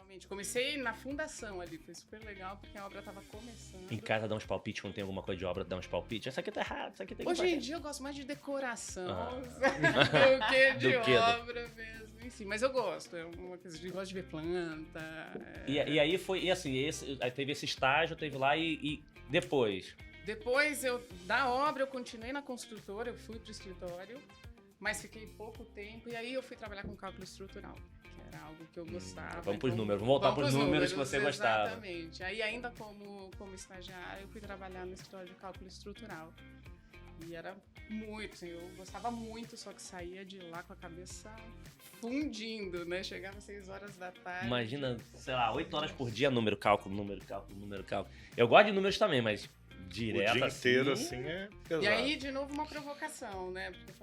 realmente. Comecei na fundação ali, foi super legal, porque a obra estava começando. Em casa dá uns palpites, quando tem alguma coisa de obra, dá uns palpites. Essa aqui tá errada, essa aqui tem que Hoje fazer. em dia eu gosto mais de decoração Ah. do que de Do que? obra mesmo. Enfim, mas eu gosto, é uma coisa de gosto de ver planta. E aí foi, e assim, aí teve esse estágio, teve lá e depois. Depois da obra eu continuei na construtora, eu fui pro escritório, mas fiquei pouco tempo e aí eu fui trabalhar com cálculo estrutural, que era algo que eu gostava. Vamos pros números, vamos voltar pros números que você gostava. Exatamente. Aí ainda como estagiária eu fui trabalhar no escritório de cálculo estrutural. E era muito, assim, eu gostava muito, só que saía de lá com a cabeça fundindo, né? Chegava às 6 horas da tarde. Imagina, sei lá, 8 horas por dia, número, cálculo. Eu gosto de números também, mas direto o dia assim... inteiro, assim, é pesado. E aí, de novo, uma provocação, né? Porque,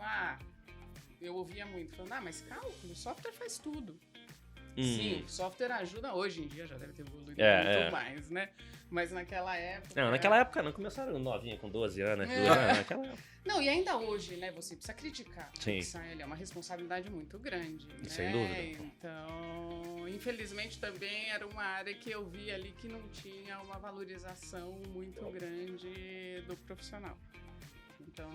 eu ouvia muito, falando, mas cálculo, software faz tudo. Sim, software ajuda, hoje em dia já deve ter evoluído muito mais, né? Mas naquela época... Não, naquela época não, começaram novinha com 12 anos, naquela época. Não, e ainda hoje, né, você precisa criticar. Sim. É uma responsabilidade muito grande, né? Sem dúvida. Então, infelizmente também era uma área que eu via ali que não tinha uma valorização muito grande do profissional. Então,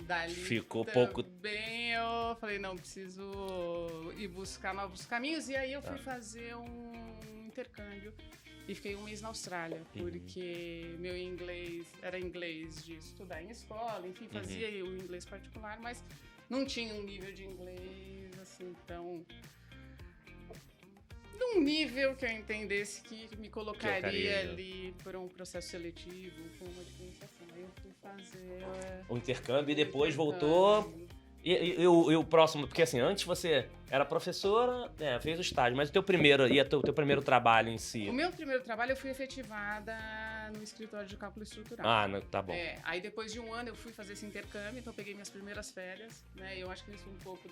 dali ficou também pouco... eu falei, não, preciso ir buscar novos caminhos. E aí eu fui fazer um intercâmbio e fiquei 1 mês na Austrália, porque meu inglês era inglês de estudar em escola, enfim, fazia o inglês particular, mas não tinha um nível de inglês, assim, tão... num nível que eu entendesse que me colocaria ali por um processo seletivo, com uma diferenciação. Aí eu fui fazer... o intercâmbio e depois voltou... E o próximo, porque assim, antes você era professora, fez o estágio, mas o teu primeiro trabalho em si? O meu primeiro trabalho eu fui efetivada no escritório de cálculo estrutural. Tá bom. Aí depois de 1 ano eu fui fazer esse intercâmbio, então eu peguei minhas primeiras férias, né? Eu acho que isso é um pouco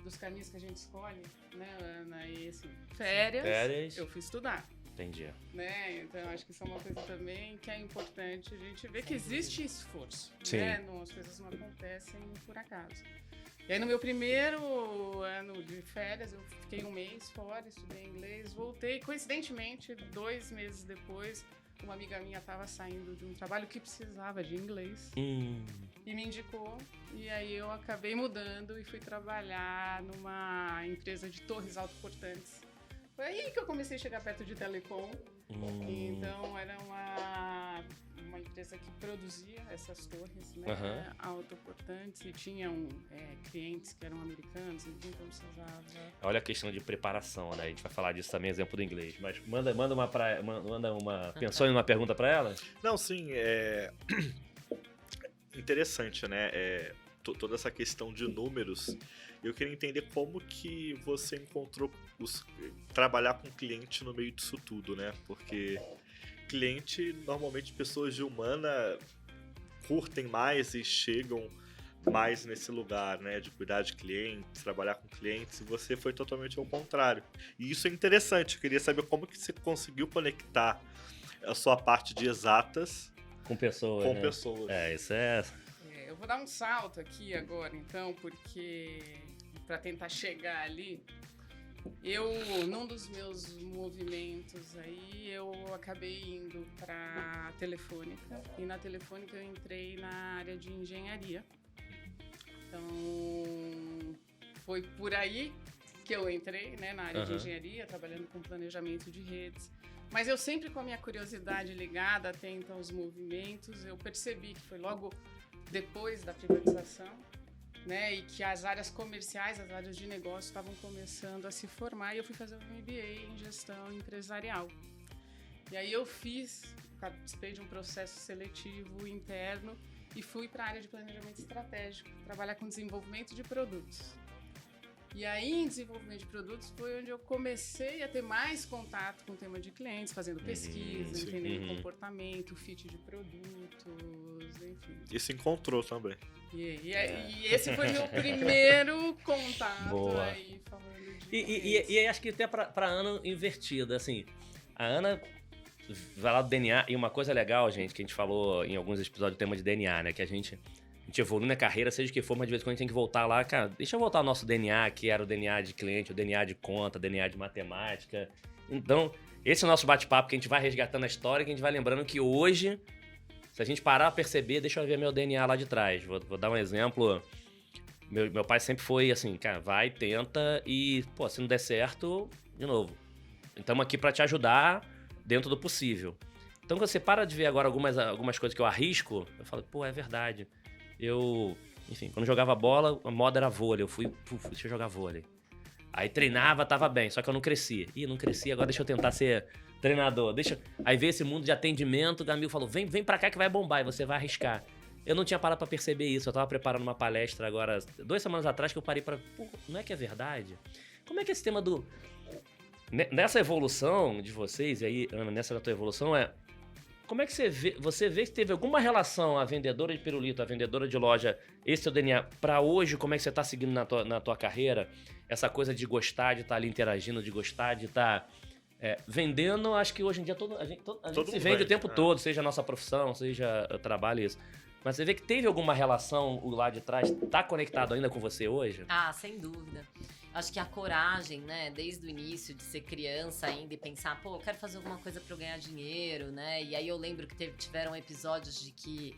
dos caminhos que a gente escolhe, né, Ana? E assim, férias, eu fui estudar. Entendi. Né? Então eu acho que isso é uma coisa também que é importante a gente ver que existe esforço. Sim. Né? As coisas não acontecem por acaso. E aí no meu primeiro ano de férias, eu fiquei 1 mês fora, estudei inglês, voltei. Coincidentemente, 2 meses depois, uma amiga minha estava saindo de um trabalho que precisava de inglês. E me indicou. E aí eu acabei mudando e fui trabalhar numa empresa de torres autoportantes. Foi aí que eu comecei a chegar perto de telecom. Então era uma empresa que produzia essas torres, né, autoportantes, e tinham clientes que eram americanos, então precisava... Olha a questão de preparação, né? A gente vai falar disso também, exemplo do inglês. Mas manda uma... Pensou em uma pergunta para ela? Não, sim, interessante, né? Toda essa questão de números. Eu queria entender como que você encontrou trabalhar com cliente no meio disso tudo, né? Porque cliente, normalmente pessoas de humana curtem mais e chegam mais nesse lugar, né? De cuidar de clientes, trabalhar com clientes, e você foi totalmente ao contrário. E isso é interessante, eu queria saber como que você conseguiu conectar a sua parte de exatas com pessoas. Com pessoas. Isso é... Eu vou dar um salto aqui agora, então, porque para tentar chegar ali, num dos meus movimentos aí, eu acabei indo para Telefônica, e na Telefônica eu entrei na área de engenharia. Então, foi por aí que eu entrei, né, na área de engenharia, trabalhando com planejamento de redes. Mas eu sempre com a minha curiosidade ligada, atenta aos movimentos, eu percebi que foi logo depois da privatização, né, e que as áreas comerciais, as áreas de negócio estavam começando a se formar, e eu fui fazer um MBA em gestão empresarial. E aí eu participei de um processo seletivo interno e fui para a área de planejamento estratégico, trabalhar com desenvolvimento de produtos. E aí, em desenvolvimento de produtos, foi onde eu comecei a ter mais contato com o tema de clientes, fazendo pesquisa, entendendo comportamento, fit de produtos, enfim. E se encontrou também. E esse foi meu primeiro contato. Boa. Aí, falando de e acho que até pra Ana invertida, assim, a Ana vai lá do DNA, e uma coisa legal, gente, que a gente falou em alguns episódios do tema de DNA, né, que a gente a gente evolui na carreira, seja o que for, mas de vez em quando a gente tem que voltar lá, cara, deixa eu voltar ao nosso DNA, que era o DNA de cliente, o DNA de conta, o DNA de matemática. Então, esse é o nosso bate-papo, que a gente vai resgatando a história, que a gente vai lembrando que hoje, se a gente parar a perceber, deixa eu ver meu DNA lá de trás. Vou dar um exemplo. Meu pai sempre foi assim, cara, vai, tenta e, pô, se não der certo, de novo. Estamos aqui para te ajudar dentro do possível. Então, quando você para de ver agora algumas coisas que eu arrisco, eu falo, pô, é verdade. Enfim, quando jogava bola, a moda era vôlei. Eu fui, deixa eu jogar vôlei. Aí treinava, tava bem, só que eu não crescia. Não cresci, agora deixa eu tentar ser treinador. Aí veio esse mundo de atendimento, o Gamil falou, vem pra cá que vai bombar e você vai arriscar. Eu não tinha parado pra perceber isso, eu tava preparando uma palestra agora, 2 semanas atrás, que eu parei pra... Pô, não é que é verdade? Como é que esse tema do... Nessa evolução de vocês, e aí, Ana, nessa da tua evolução, como é que você vê que teve alguma relação a vendedora de pirulito, a vendedora de loja, esse teu DNA, pra hoje, como é que você tá seguindo na tua carreira? Essa coisa de gostar de estar ali interagindo, de gostar de estar vendendo, acho que hoje em dia a gente se vende o tempo todo, seja a nossa profissão, seja o trabalho, isso. Mas você vê que teve alguma relação lá de trás, tá conectado ainda com você hoje? Ah, sem dúvida. Acho que a coragem, né, desde o início de ser criança ainda e pensar, pô, eu quero fazer alguma coisa pra eu ganhar dinheiro, né? E aí eu lembro que tiveram episódios de que,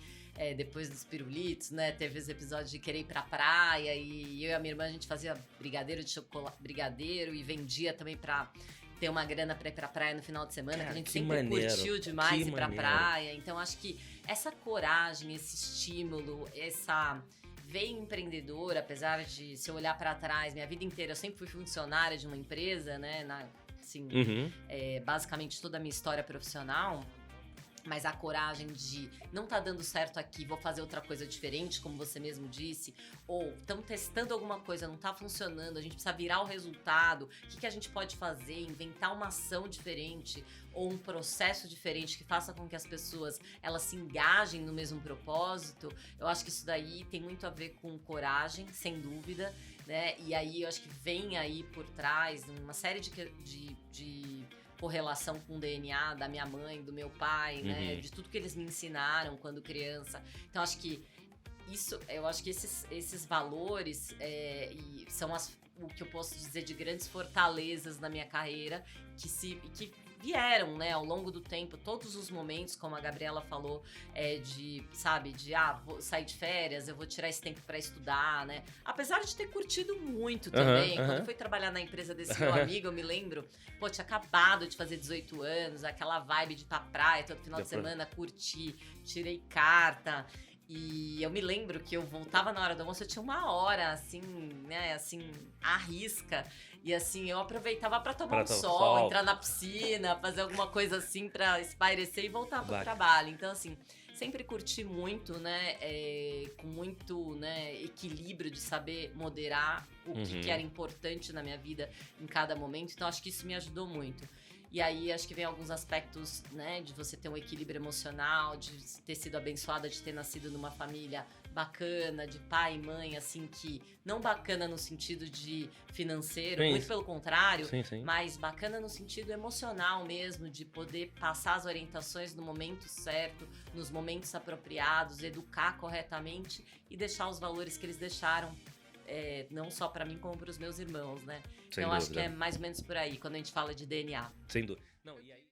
depois dos pirulitos, né, teve os episódios de querer ir pra praia e eu e a minha irmã, a gente fazia brigadeiro de chocolate, e vendia também pra ter uma grana pra ir pra praia no final de semana, que a gente sempre curtiu demais ir pra praia. Então, acho que essa coragem, esse estímulo, essa veia empreendedora, apesar de, se eu olhar pra trás, minha vida inteira, eu sempre fui funcionária de uma empresa, né, assim, basicamente toda a minha história profissional, mas a coragem de não tá dando certo aqui, vou fazer outra coisa diferente, como você mesmo disse, ou estamos testando alguma coisa, não tá funcionando, a gente precisa virar o resultado, o que a gente pode fazer, inventar uma ação diferente ou um processo diferente que faça com que as pessoas elas se engajem no mesmo propósito. Eu acho que isso daí tem muito a ver com coragem, sem dúvida, né? E aí eu acho que vem aí por trás uma série de correlação com o DNA da minha mãe, do meu pai, né? De tudo que eles me ensinaram quando criança. Então, acho que eu acho que esses valores são o que eu posso dizer de grandes fortalezas na minha carreira que vieram, né, ao longo do tempo, todos os momentos, como a Gabriela falou, vou sair de férias, eu vou tirar esse tempo pra estudar, né? Apesar de ter curtido muito também, quando eu fui trabalhar na empresa desse meu amigo, eu me lembro, pô, tinha acabado de fazer 18 anos, aquela vibe de ir pra praia todo final de semana, curti, tirei carta. E eu me lembro que eu voltava na hora do almoço, eu tinha 1 hora, assim, né, assim, à risca. E assim, eu aproveitava pra tomar um sol, entrar na piscina, fazer alguma coisa assim pra espairecer e voltar pro trabalho. Então, assim, sempre curti muito, né, com muito, né, equilíbrio de saber moderar o que era importante na minha vida em cada momento. Então, acho que isso me ajudou muito. E aí, acho que vem alguns aspectos, né, de você ter um equilíbrio emocional, de ter sido abençoada, de ter nascido numa família bacana, de pai e mãe, assim, que não bacana no sentido de financeiro, muito pelo contrário, mas bacana no sentido emocional mesmo, de poder passar as orientações no momento certo, nos momentos apropriados, educar corretamente e deixar os valores que eles deixaram, não só pra mim, como pros meus irmãos, né? Então, acho que é mais ou menos por aí, quando a gente fala de DNA. Sem dúvida. Não, e aí...